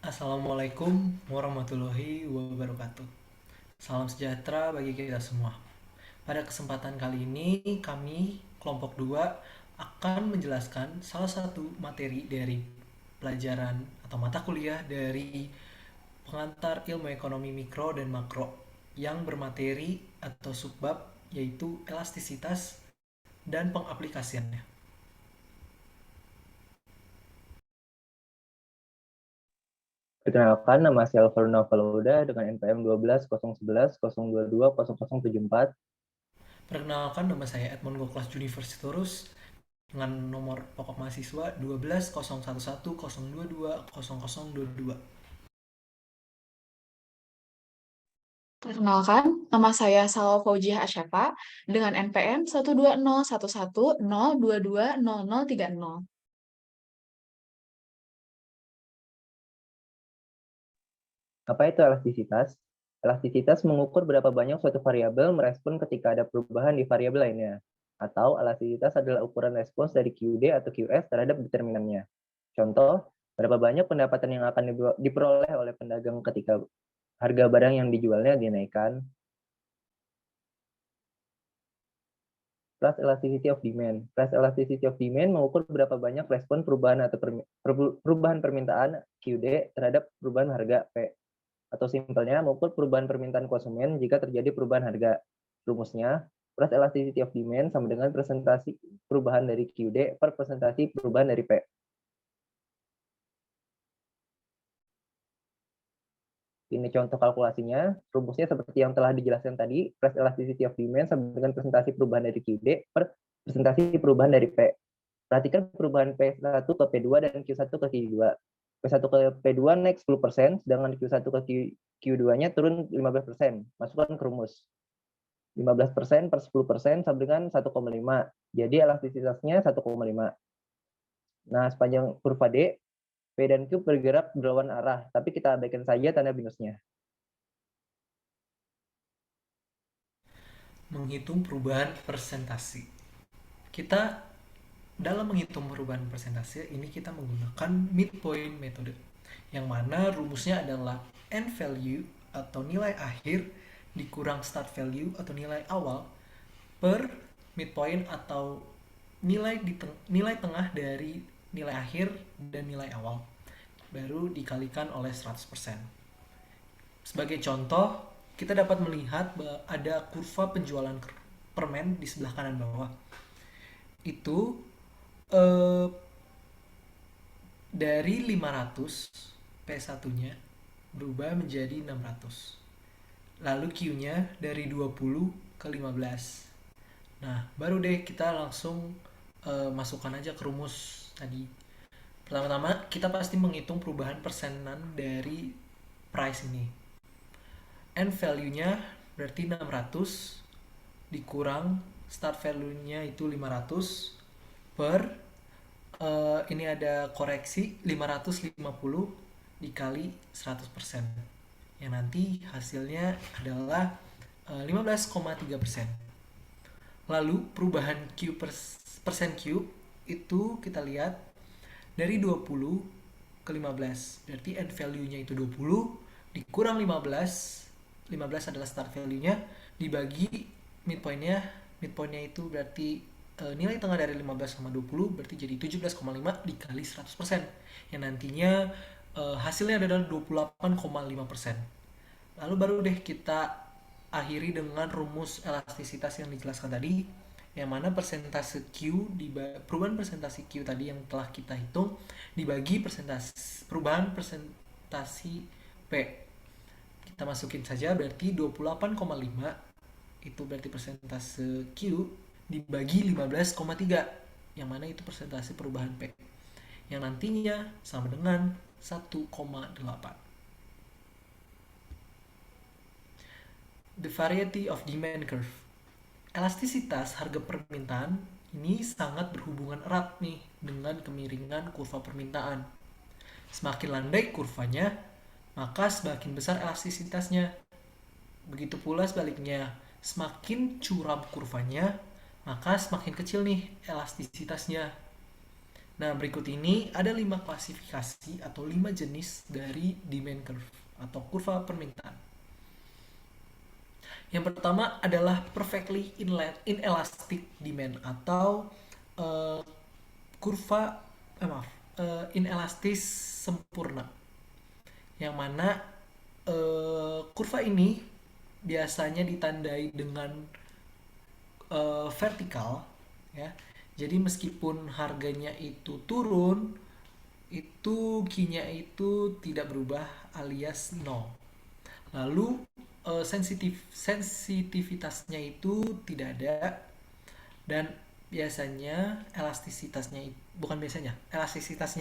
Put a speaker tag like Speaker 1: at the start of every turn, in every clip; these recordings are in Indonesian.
Speaker 1: Assalamualaikum warahmatullahi wabarakatuh. Salam sejahtera bagi kita semua. Pada kesempatan kali ini, kami kelompok 2 akan menjelaskan salah satu materi dari pelajaran atau mata kuliah dari pengantar ilmu ekonomi mikro dan makro yang bermateri atau subbab yaitu elastisitas dan pengaplikasiannya.
Speaker 2: Perkenalkan, nama saya Alvaro Novaluda dengan NPM 12 011 022 0074.
Speaker 1: Perkenalkan, nama saya Edmond Goklas Juniversitorus dengan nomor pokok mahasiswa 12 011 022 0022.
Speaker 3: Perkenalkan, nama saya Salwa Fauziah Asyafa dengan NPM 12011 022 0030.
Speaker 2: Apa itu elastisitas? Elastisitas mengukur berapa banyak suatu variabel merespon ketika ada perubahan di variabel lainnya. Atau elastisitas adalah ukuran respons dari QD atau QS terhadap determinannya. Contoh, berapa banyak pendapatan yang akan diperoleh oleh pedagang ketika harga barang yang dijualnya dinaikkan. Plus elasticity of demand. Plus elasticity of demand mengukur berapa banyak respon perubahan atau perubahan permintaan QD terhadap perubahan harga P. Atau simpelnya mengukur perubahan permintaan konsumen jika terjadi perubahan harga. Rumusnya, plus elasticity of demand sama dengan presentasi perubahan dari QD per presentasi perubahan dari P. Ini contoh kalkulasinya. Rumusnya seperti yang telah dijelaskan tadi, plus elasticity of demand sama dengan presentasi perubahan dari QD per presentasi perubahan dari P. Perhatikan perubahan P1 ke P2 dan Q1 ke Q2. P1 ke P2 naik 10%, sedangkan Q1 ke Q2-nya turun 15%. Masukkan ke rumus. 15% per 10% sama dengan 1,5. Jadi elastisitasnya 1,5. Nah, sepanjang kurva D, P dan Q bergerak berlawan arah, tapi kita abaikan saja tanda minusnya.
Speaker 1: Menghitung perubahan persentase. Kita dalam menghitung perubahan persentase ini kita menggunakan midpoint metode, yang mana rumusnya adalah end value atau nilai akhir dikurang start value atau nilai awal per midpoint atau nilai tengah dari nilai akhir dan nilai awal baru dikalikan oleh 100%. Sebagai contoh, kita dapat melihat bahwa ada kurva penjualan permen di sebelah kanan bawah. Itu eh, dari 500 P1-nya berubah menjadi 600. Lalu Q-nya dari 20 ke 15. Nah, baru deh kita langsung masukkan aja ke rumus tadi. Pertama-tama kita pasti menghitung perubahan persenan dari price ini. End value-nya berarti 600 dikurang start value-nya itu 500 per ini ada koreksi 550 dikali 100%, yang nanti hasilnya adalah 15,3%. Lalu perubahan Q persen Q itu kita lihat dari 20 ke 15. Berarti end value-nya itu 20 dikurang 15. 15 adalah start value-nya dibagi midpoint-nya. Midpoint-nya itu berarti nilai tengah dari 15 sama 20 berarti jadi 17,5 dikali 100%. Yang nantinya hasilnya adalah 28,5%. Lalu baru deh kita akhiri dengan rumus elastisitas yang dijelaskan tadi, yang mana persentase Q perubahan persentase Q tadi yang telah kita hitung dibagi perubahan persentase P. Kita masukin saja, berarti 28,5 itu berarti persentase Q dibagi 15,3, yang mana itu persentase perubahan P, yang nantinya sama dengan 1,8. The variety of demand curve. Elastisitas harga permintaan ini sangat berhubungan erat nih dengan kemiringan kurva permintaan. Semakin landai kurvanya, maka semakin besar elastisitasnya. Begitu pula sebaliknya, semakin curam kurvanya, maka semakin kecil nih elastisitasnya. Nah, berikut ini ada 5 klasifikasi atau 5 jenis dari demand curve atau kurva permintaan. Yang pertama adalah perfectly inelastic demand atau eh, kurva inelastis sempurna. Yang mana kurva ini biasanya ditandai dengan vertikal ya. Jadi meskipun harganya itu turun, itu Q-nya itu tidak berubah alias nol. Lalu sensitivitasnya itu tidak ada, dan biasanya elastisitasnya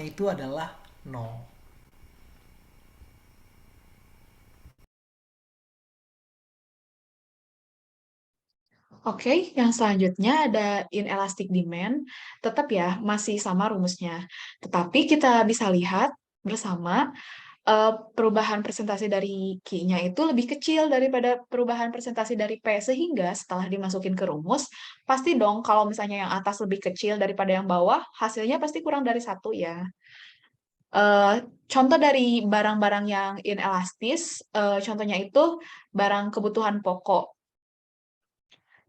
Speaker 1: itu adalah nol.
Speaker 3: Oke, yang selanjutnya ada inelastic demand. Tetap ya, masih sama rumusnya. Tetapi kita bisa lihat bersama perubahan presentasi dari Q-nya itu lebih kecil daripada perubahan presentasi dari P, sehingga setelah dimasukin ke rumus, pasti dong kalau misalnya yang atas lebih kecil daripada yang bawah, hasilnya pasti kurang dari 1 ya. Eh, Contoh dari barang-barang yang inelastis, contohnya itu barang kebutuhan pokok.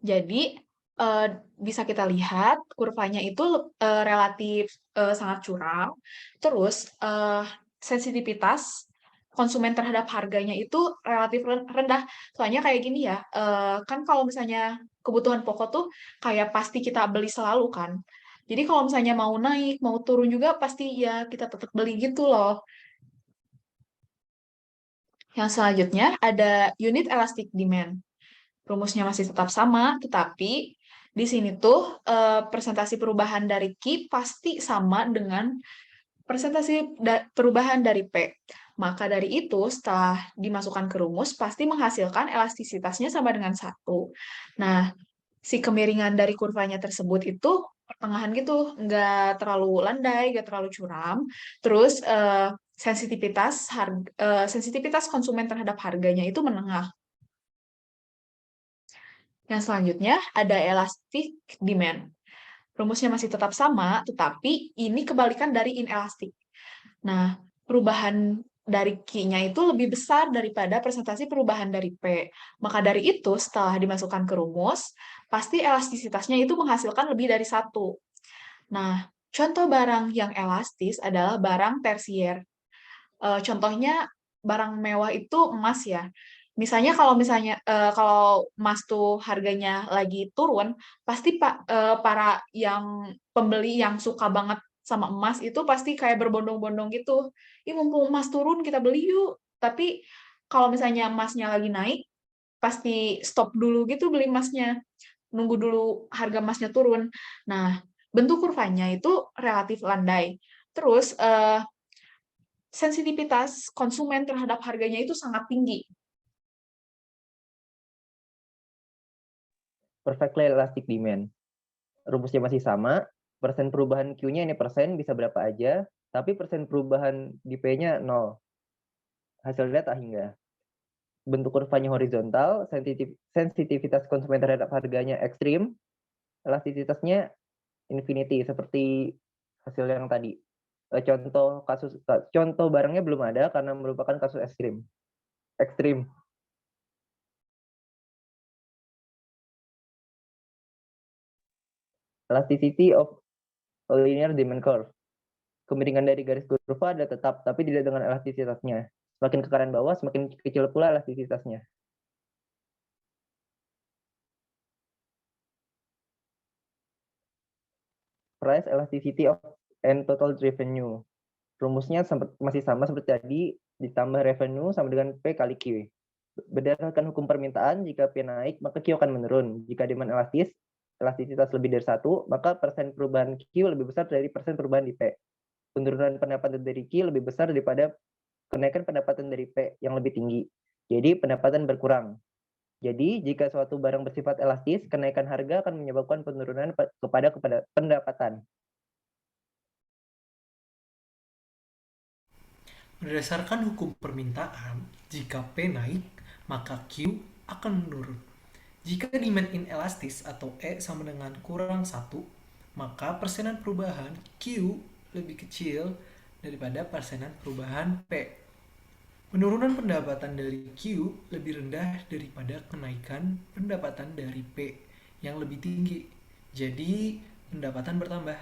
Speaker 3: Jadi, eh, bisa kita lihat kurvanya itu relatif sangat curam. Terus, sensitivitas konsumen terhadap harganya itu relatif rendah. Soalnya kayak gini ya, kan kalau misalnya kebutuhan pokok tuh kayak pasti kita beli selalu kan. Jadi kalau misalnya mau naik, mau turun juga pasti ya kita tetap beli gitu loh. Yang selanjutnya ada unit elastic demand. Rumusnya masih tetap sama, tetapi di sini tuh presentasi perubahan dari Q pasti sama dengan presentasi perubahan dari P. Maka dari itu, setelah dimasukkan ke rumus, pasti menghasilkan elastisitasnya sama dengan 1. Nah, si kemiringan dari kurvanya tersebut itu pertengahan gitu, nggak terlalu landai, nggak terlalu curam. Terus sensitivitas konsumen terhadap harganya itu menengah. Yang selanjutnya ada elastic demand. Rumusnya masih tetap sama, tetapi ini kebalikan dari inelastic. Nah, perubahan dari Q-nya itu lebih besar daripada presentasi perubahan dari P. Maka dari itu, setelah dimasukkan ke rumus, pasti elastisitasnya itu menghasilkan lebih dari 1. Nah, contoh barang yang elastis adalah barang tersier. Contohnya barang mewah itu emas ya. Kalau emas tuh harganya lagi turun, pasti para yang pembeli yang suka banget sama emas itu pasti kayak berbondong-bondong gitu. Ih, mumpung emas turun kita beli yuk. Tapi kalau misalnya emasnya lagi naik, pasti stop dulu gitu beli emasnya. Nunggu dulu harga emasnya turun. Nah, bentuk kurvanya itu relatif landai. Terus sensitivitas konsumen terhadap harganya itu sangat tinggi.
Speaker 2: Perfectly elastic demand. Rumusnya masih sama, persen perubahan Q-nya ini persen bisa berapa aja, tapi persen perubahan di P-nya 0. Hasilnya tak hingga. Bentuk kurvanya horizontal, sensitivitas konsumen terhadap harganya ekstrim, elastisitasnya infinity seperti hasil yang tadi. Contoh barangnya belum ada karena merupakan kasus ekstrim. Ekstrim. Elasticity of a linear demand curve. Kemiringan dari garis kurva ada tetap, tapi tidak dengan elastisitasnya. Semakin ke kanan bawah, semakin kecil pula elastisitasnya. Price elasticity of and total revenue. Rumusnya masih sama seperti tadi, ditambah revenue sama dengan P kali Q. Berdasarkan hukum permintaan, jika P naik, maka Q akan menurun. Jika demand elastisitas lebih dari 1, maka persen perubahan Q lebih besar dari persen perubahan di P. Penurunan pendapatan dari Q lebih besar daripada kenaikan pendapatan dari P yang lebih tinggi. Jadi pendapatan berkurang. Jadi jika suatu barang bersifat elastis, kenaikan harga akan menyebabkan penurunan kepada pendapatan.
Speaker 1: Berdasarkan hukum permintaan, jika P naik, maka Q akan menurun. Jika demand inelastis atau E sama dengan kurang 1, maka persenan perubahan Q lebih kecil daripada persenan perubahan P. Penurunan pendapatan dari Q lebih rendah daripada kenaikan pendapatan dari P yang lebih tinggi. Jadi, pendapatan bertambah.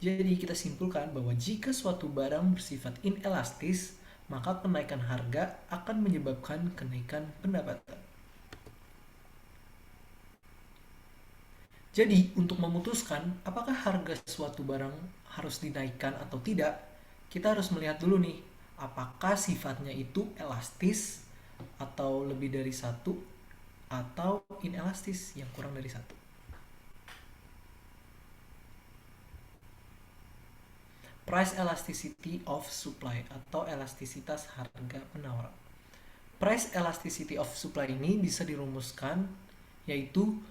Speaker 1: Jadi, kita simpulkan bahwa jika suatu barang bersifat inelastis, maka kenaikan harga akan menyebabkan kenaikan pendapatan. Jadi, untuk memutuskan apakah harga suatu barang harus dinaikkan atau tidak, kita harus melihat dulu nih, apakah sifatnya itu elastis atau lebih dari satu, atau inelastis yang kurang dari satu. Price elasticity of supply atau elastisitas harga penawaran. Price elasticity of supply ini bisa dirumuskan yaitu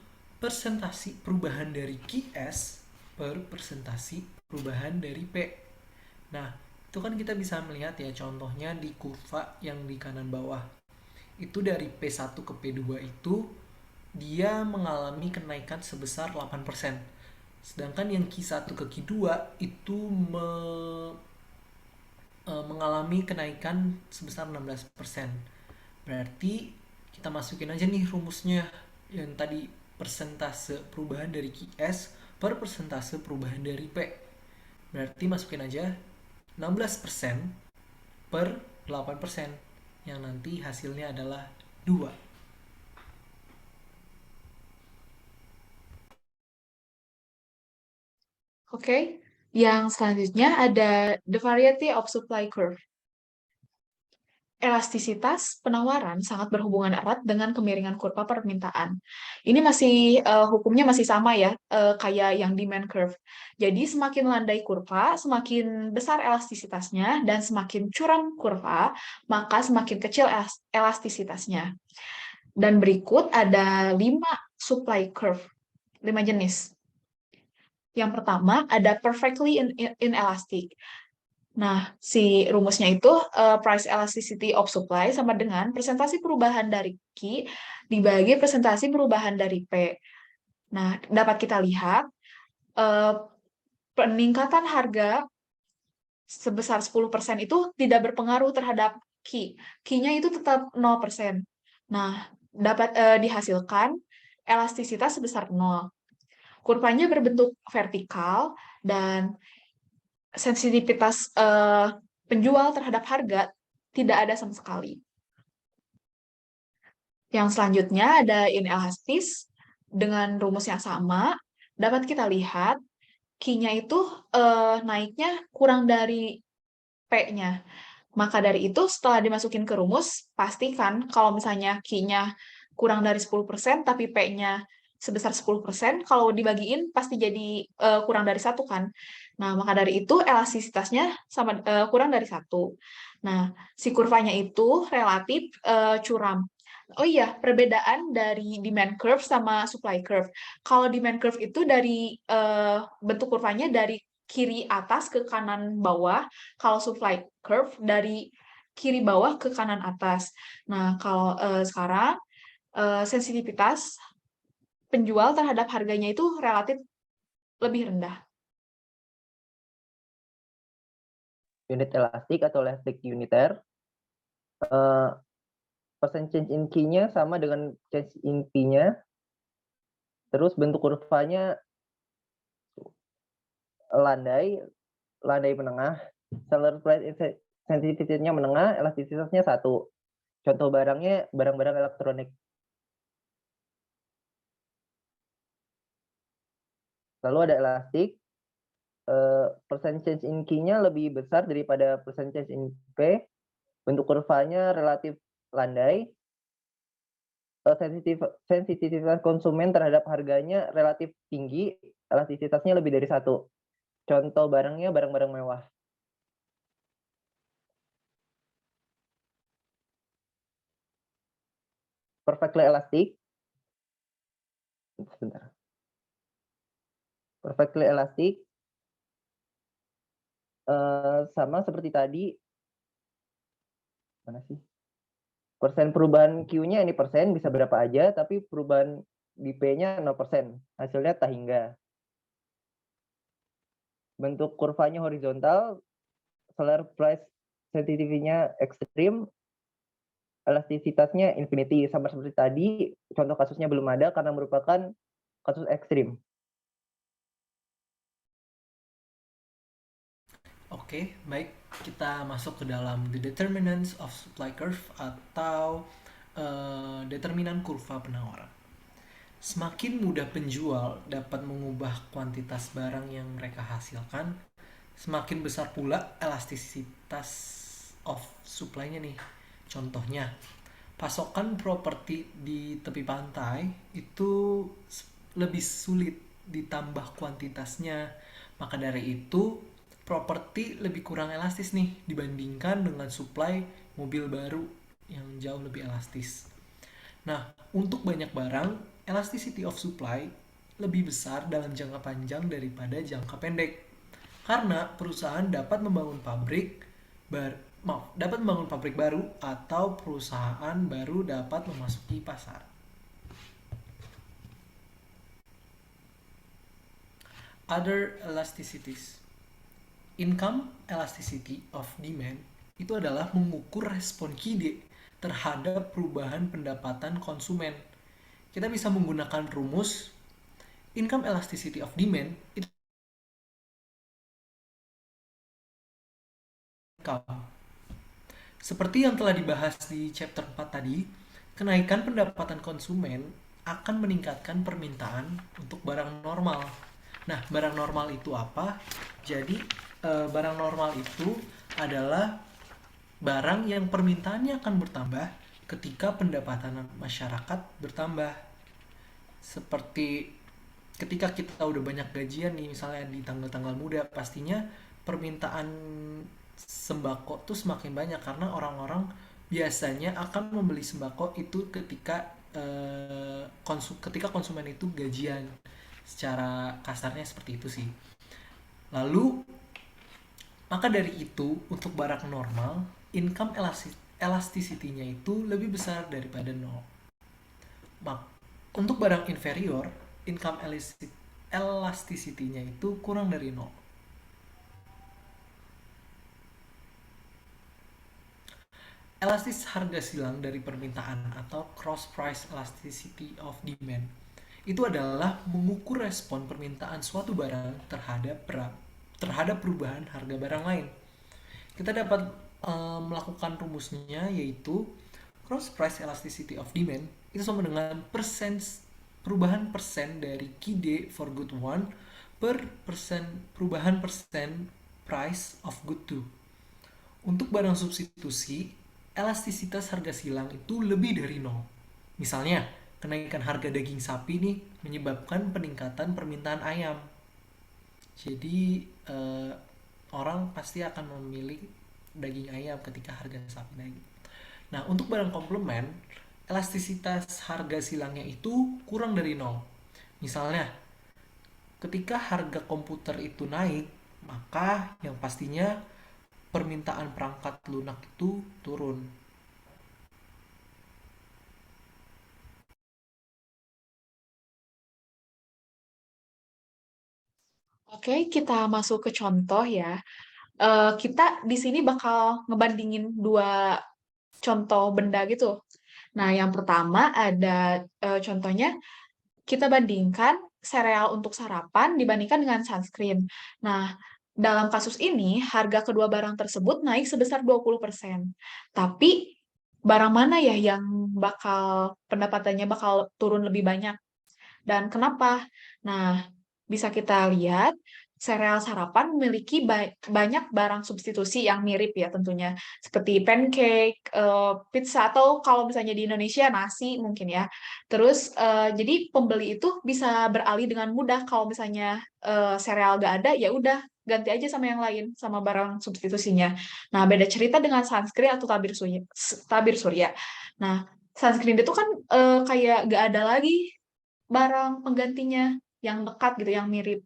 Speaker 1: persentasi perubahan dari QS per persentasi perubahan dari P. Nah, itu kan kita bisa melihat ya contohnya di kurva yang di kanan bawah. Itu dari P1 ke P2 itu dia mengalami kenaikan sebesar 8%. Sedangkan yang Q1 ke Q2 itu mengalami kenaikan sebesar 16%. Berarti kita masukin aja nih rumusnya yang tadi persentase perubahan dari QS per persentase perubahan dari P. Berarti masukin aja 16% per 8% yang nanti hasilnya adalah 2.
Speaker 3: Oke, yang selanjutnya ada the variety of supply curve. Elastisitas penawaran sangat berhubungan erat dengan kemiringan kurva permintaan. Ini masih hukumnya masih sama ya, kayak yang demand curve. Jadi semakin landai kurva, semakin besar elastisitasnya, dan semakin curam kurva, maka semakin kecil elastisitasnya. Dan berikut ada 5 supply curve, 5 jenis. Yang pertama ada perfectly inelastic. Nah, si rumusnya itu price elasticity of supply sama dengan presentasi perubahan dari Q dibagi presentasi perubahan dari P. Nah, dapat kita lihat peningkatan harga sebesar 10% itu tidak berpengaruh terhadap Q. Q-nya itu tetap 0%. Nah, dapat dihasilkan elastisitas sebesar 0. Kurvanya berbentuk vertikal dan sensitivitas penjual terhadap harga tidak ada sama sekali. Yang selanjutnya ada inelastis dengan rumus yang sama. Dapat kita lihat Q-nya itu naiknya kurang dari P-nya. Maka dari itu setelah dimasukin ke rumus, pastikan kalau misalnya Q-nya kurang dari 10%, tapi P-nya sebesar 10%, kalau dibagiin pasti jadi kurang dari 1 kan. Nah, maka dari itu elastisitasnya sama kurang dari 1. Nah, si kurvanya itu relatif curam. Oh iya, perbedaan dari demand curve sama supply curve. Kalau demand curve itu dari bentuk kurvanya dari kiri atas ke kanan bawah, kalau supply curve dari kiri bawah ke kanan atas. Nah, kalau sekarang sensitivitas penjual terhadap harganya itu relatif lebih rendah.
Speaker 2: Unit elastik atau elastik uniter, persen change in Q-nya sama dengan change in P-nya, terus bentuk kurvanya landai menengah, seller price sensitivity-nya menengah, elastisitasnya 1. Contoh barangnya barang-barang elektronik. Lalu ada elastik, persen change in Q-nya lebih besar daripada persen change in P, bentuk kurvanya relatif landai, sensitivitas konsumen terhadap harganya relatif tinggi, elastisitasnya lebih dari 1. Contoh barangnya barang-barang mewah. Perfectly elastic. Sebentar. Perfectly elastic sama seperti tadi. Mana sih? Persen perubahan Q-nya ini persen bisa berapa aja, tapi perubahan di P-nya 0%. Hasilnya tak hingga. bentuk kurvanya horizontal, seller price sensitivity-nya ekstrim, elastisitasnya infinity. Sama seperti tadi, contoh kasusnya belum ada karena merupakan kasus ekstrim.
Speaker 1: Oke, baik. Kita masuk ke dalam the determinants of supply curve atau determinan kurva penawaran. Semakin mudah penjual dapat mengubah kuantitas barang yang mereka hasilkan, semakin besar pula elastisitas of supply-nya nih. Contohnya, pasokan properti di tepi pantai itu lebih sulit ditambah kuantitasnya. Maka dari itu, properti lebih kurang elastis nih dibandingkan dengan supply mobil baru yang jauh lebih elastis. Nah, untuk banyak barang, elasticity of supply lebih besar dalam jangka panjang daripada jangka pendek. Karena perusahaan dapat membangun pabrik baru atau perusahaan baru dapat memasuki pasar. Other elasticities. Income elasticity of demand itu adalah mengukur respon KIDE terhadap perubahan pendapatan konsumen. Kita bisa menggunakan rumus income elasticity of demand itu seperti yang telah dibahas di chapter 4 tadi, kenaikan pendapatan konsumen akan meningkatkan permintaan untuk barang normal. Nah, barang normal itu apa? Jadi, barang normal itu adalah barang yang permintaannya akan bertambah ketika pendapatan masyarakat bertambah. Seperti ketika kita udah banyak gajian nih, misalnya di tanggal-tanggal muda, pastinya permintaan sembako tuh semakin banyak karena orang-orang biasanya akan membeli sembako itu ketika konsumen itu gajian. Secara kasarnya seperti itu sih. Lalu, maka dari itu, untuk barang normal, income elasticity-nya itu lebih besar daripada 0. Untuk barang inferior, income elasticity-nya itu kurang dari 0. Elastis harga silang dari permintaan atau cross price elasticity of demand itu adalah mengukur respon permintaan suatu barang terhadap perubahan harga barang lain. Kita dapat melakukan rumusnya, yaitu cross price elasticity of demand itu sama dengan perubahan persen dari KIDE for good 1 per perubahan persen price of good 2. Untuk barang substitusi, elastisitas harga silang itu lebih dari 0. Misalnya, kenaikan harga daging sapi nih menyebabkan peningkatan permintaan ayam. Jadi, orang pasti akan memilih daging ayam ketika harga sapi naik. Nah, untuk barang komplement, elastisitas harga silangnya itu kurang dari 0. Misalnya, ketika harga komputer itu naik, maka yang pastinya permintaan perangkat lunak itu turun.
Speaker 3: Oke, kita masuk ke contoh ya. Kita di sini bakal ngebandingin dua contoh benda gitu. Nah, yang pertama ada contohnya kita bandingkan sereal untuk sarapan dibandingkan dengan sunscreen. Nah, dalam kasus ini harga kedua barang tersebut naik sebesar 20%. Tapi barang mana ya yang pendapatannya bakal turun lebih banyak? Dan kenapa? Nah, bisa kita lihat sereal sarapan memiliki banyak barang substitusi yang mirip ya tentunya, seperti pancake, pizza, atau kalau misalnya di Indonesia nasi mungkin ya. Terus jadi pembeli itu bisa beralih dengan mudah kalau misalnya sereal nggak ada, ya udah ganti aja sama yang lain, sama barang substitusinya. Nah, beda cerita dengan sunscreen atau tabir surya. Nah, sunscreen itu kan kayak nggak ada lagi barang penggantinya yang dekat gitu, yang mirip.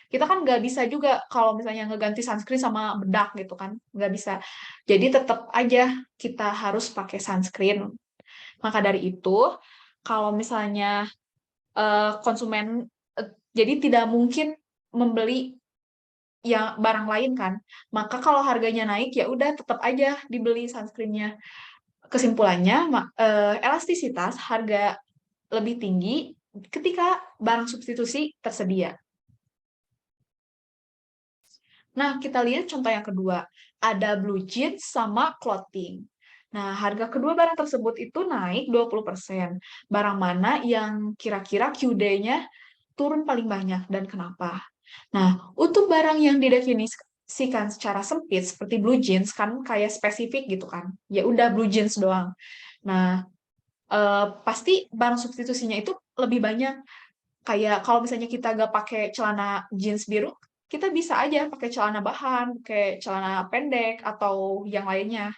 Speaker 3: Kita kan nggak bisa juga kalau misalnya ngeganti sunscreen sama bedak gitu kan, nggak bisa. Jadi tetap aja kita harus pakai sunscreen. Maka dari itu, kalau misalnya konsumen, jadi tidak mungkin membeli yang barang lain kan. Maka kalau harganya naik ya udah tetap aja dibeli sunscreennya. Kesimpulannya, elastisitas harga lebih tinggi ketika barang substitusi tersedia. Nah, kita lihat contoh yang kedua. Ada blue jeans sama clothing. Nah, harga kedua barang tersebut itu naik 20%. Barang mana yang kira-kira QD-nya turun paling banyak dan kenapa? Nah, untuk barang yang didefinisikan secara sempit seperti blue jeans kan kayak spesifik gitu kan. Ya udah blue jeans doang. Nah, pasti barang substitusinya itu lebih banyak. Kayak kalau misalnya kita gak pakai celana jeans biru, kita bisa aja pakai celana bahan, pakai celana pendek atau yang lainnya.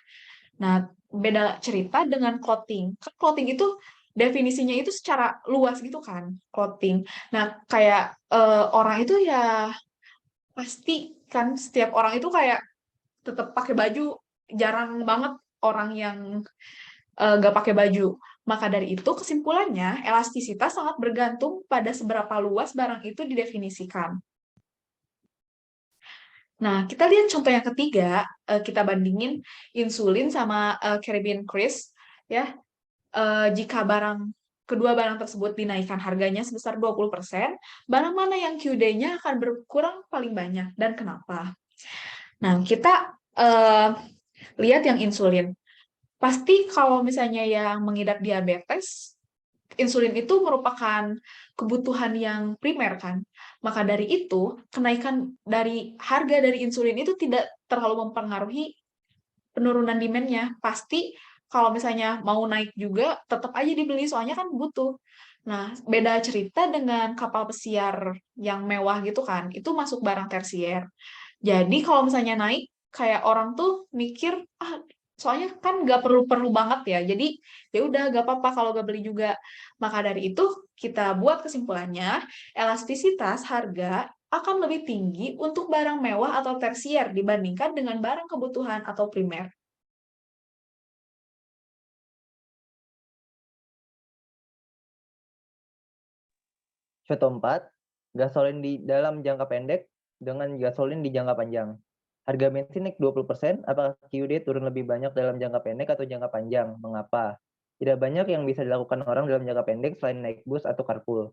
Speaker 3: Nah, beda cerita dengan clothing. Kan clothing itu definisinya itu secara luas gitu kan, clothing. Nah, kayak orang itu ya pasti kan setiap orang itu kayak tetap pakai baju, jarang banget orang yang nggak pakai baju. Maka dari itu, kesimpulannya, elastisitas sangat bergantung pada seberapa luas barang itu didefinisikan. Nah, kita lihat contoh yang ketiga, kita bandingin insulin sama caribbean cruise, ya. Jika kedua barang tersebut dinaikkan harganya sebesar 20%, barang mana yang QD-nya akan berkurang paling banyak dan kenapa? Nah, kita lihat yang insulin. Pasti kalau misalnya yang mengidap diabetes, insulin itu merupakan kebutuhan yang primer kan. Maka dari itu, kenaikan dari harga dari insulin itu tidak terlalu mempengaruhi penurunan demand-nya. Pasti kalau misalnya mau naik juga, tetap aja dibeli, soalnya kan butuh. Nah, beda cerita dengan kapal pesiar yang mewah gitu kan, itu masuk barang tersier. Jadi kalau misalnya naik, kayak orang tuh mikir, ah, soalnya kan nggak perlu-perlu banget ya, jadi ya udah nggak apa-apa kalau nggak beli juga. Maka dari itu, kita buat kesimpulannya, elastisitas harga akan lebih tinggi untuk barang mewah atau tersier dibandingkan dengan barang kebutuhan atau primer.
Speaker 2: Contoh 4, gasolin di dalam jangka pendek dengan gasolin di jangka panjang. Harga bensin naik 20%, apakah QD turun lebih banyak dalam jangka pendek atau jangka panjang? Mengapa? Tidak banyak yang bisa dilakukan orang dalam jangka pendek selain naik bus atau carpool.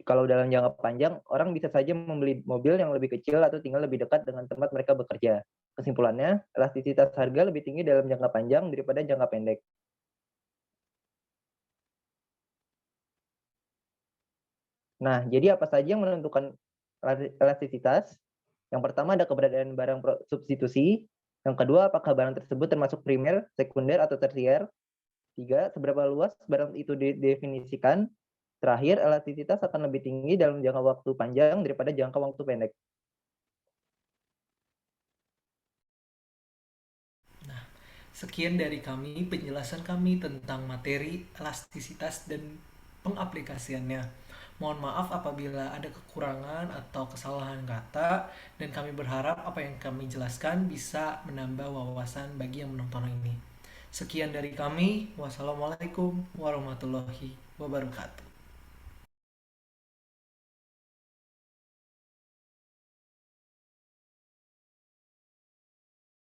Speaker 2: Kalau dalam jangka panjang, orang bisa saja membeli mobil yang lebih kecil atau tinggal lebih dekat dengan tempat mereka bekerja. Kesimpulannya, elastisitas harga lebih tinggi dalam jangka panjang daripada jangka pendek. Nah, jadi apa saja yang menentukan elastisitas? Yang pertama ada keberadaan barang substitusi. Yang kedua, apakah barang tersebut termasuk primer, sekunder, atau tersier? 3, seberapa luas barang itu didefinisikan? Terakhir, elastisitas akan lebih tinggi dalam jangka waktu panjang daripada jangka waktu pendek.
Speaker 1: Sekian dari kami, penjelasan kami tentang materi elastisitas dan pengaplikasiannya. Mohon maaf apabila ada kekurangan atau kesalahan kata, dan kami berharap apa yang kami jelaskan bisa menambah wawasan bagi yang menonton ini. Sekian dari kami, wassalamualaikum warahmatullahi wabarakatuh.